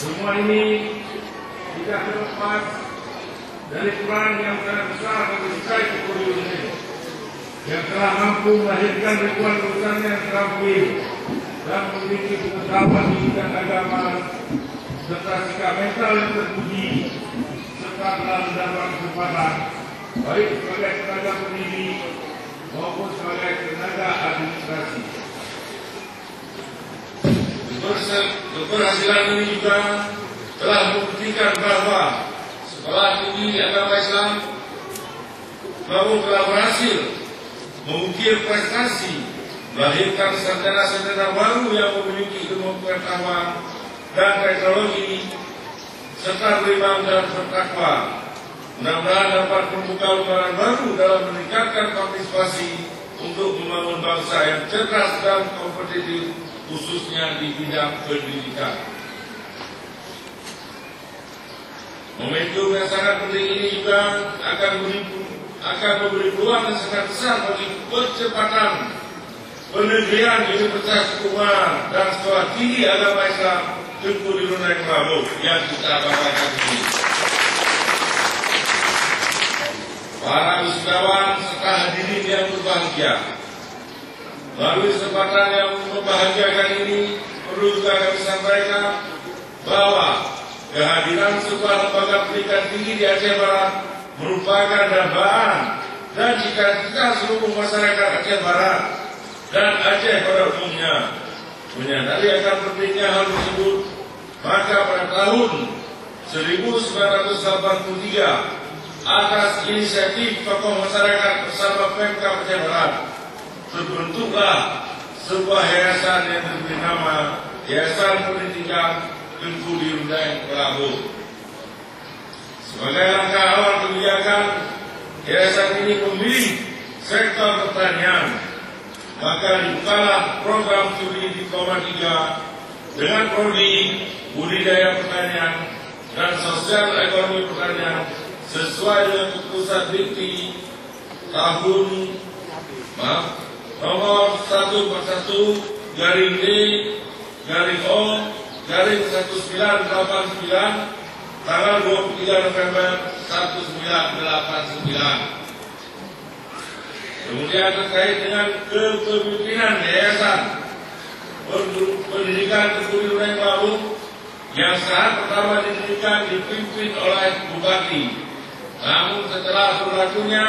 Semua ini tidak terlepas dari peran yang sangat besar bagi Society for Unity yang telah mampu melahirkan ribuan lulusan yang terampil dan memiliki pengetahuan di bidang agama serta sikap mental yang terpuji serta telah mendapat kesempatan baik sebagai tenaga pendidik maupun sebagai tenaga administrasi. Keberhasilan ini juga telah membuktikan bahwa Sekolah Tinggi Agama Islam telah berhasil mengukir prestasi, melahirkan sarjana-sarjana baru yang memiliki ilmu pengetahuan dan teknologi serta beriman dan bertakwa. Mudah-mudahan dapat membuka lembaran baru dalam meningkatkan partisipasi untuk membangun bangsa yang cerdas dan kompetitif, khususnya di bidang pendidikan. Momentum yang sangat penting ini juga akan memberi peluang yang sangat besar bagi percepatan penegrian Universitas Umar dan Sekolah Tinggi Agama Islam Tengku Dirunai Prabowo yang kita bawakan ini. Para wisudawan serta hadirin yang berbahagia, melalui kesempatan yang membahagiakan ini perlu juga kami sampaikan bahwa kehadiran sebuah lembaga pendidikan tinggi di Aceh Barat merupakan dambaan dan cita-cita seluruh masyarakat Aceh Barat dan Aceh pada umumnya. Menyadari akan pentingnya hal tersebut, maka pada tahun 1983 atas inisiatif tokoh masyarakat bersama Pemkab Aceh Barat terbentuklah sebuah yayasan yang diberi nama Yayasan Pendidikan Tengku Dirunai Prabowo. Sebagai langkah awal kebijakan, yayasan ini memilih sektor pertanian, maka dibukalah program studi Diploma 3 dengan prodi budidaya pertanian dan sosial ekonomi pertanian sesuai dengan keputusan Dikti tahun nomor 141-D-O-1989 tanggal 23 November 1989. Kemudian terkait dengan kepemimpinan yayasan pendidikan Tengku Dirunai Prabowo yang saat pertama didirikan dipimpin oleh Bupati. Namun setelah berlakunya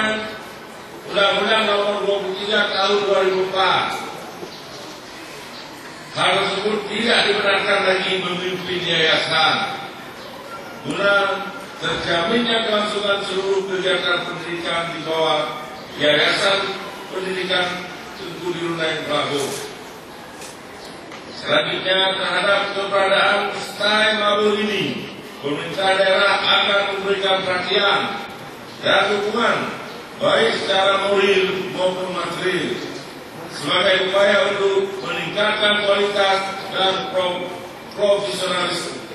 Undang-Undang Nomor 23 Tahun 2004, hal tersebut tidak dibenarkan lagi memimpin yayasan. Guna terjaminnya kelangsungan seluruh kegiatan pendidikan di bawah Yayasan Pendidikan Tengku Dirunai Prabowo. Selanjutnya terhadap keberadaan STAI Prabowo ini, pemerintah daerah akan memberikan perhatian dan dukungan baik secara moral maupun material sebagai upaya untuk meningkatkan kualitas dan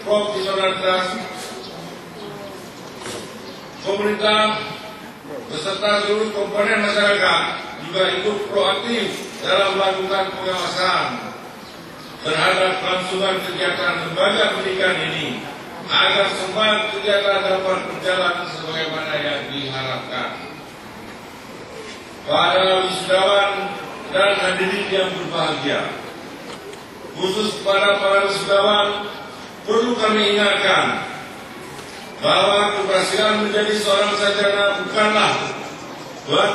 profesionalitas pemerintah beserta seluruh komponen masyarakat juga ikut proaktif dalam melakukan pengawasan terhadap kelangsungan kegiatan lembaga pendidikan ini agar semua kegiatan dapat berjalan sebagaimana yang diharapkan. Para wisudawan dan hadirin yang berbahagia, khusus para wisudawan, perlu kami ingatkan bahwa keberhasilan menjadi seorang sarjana bukanlah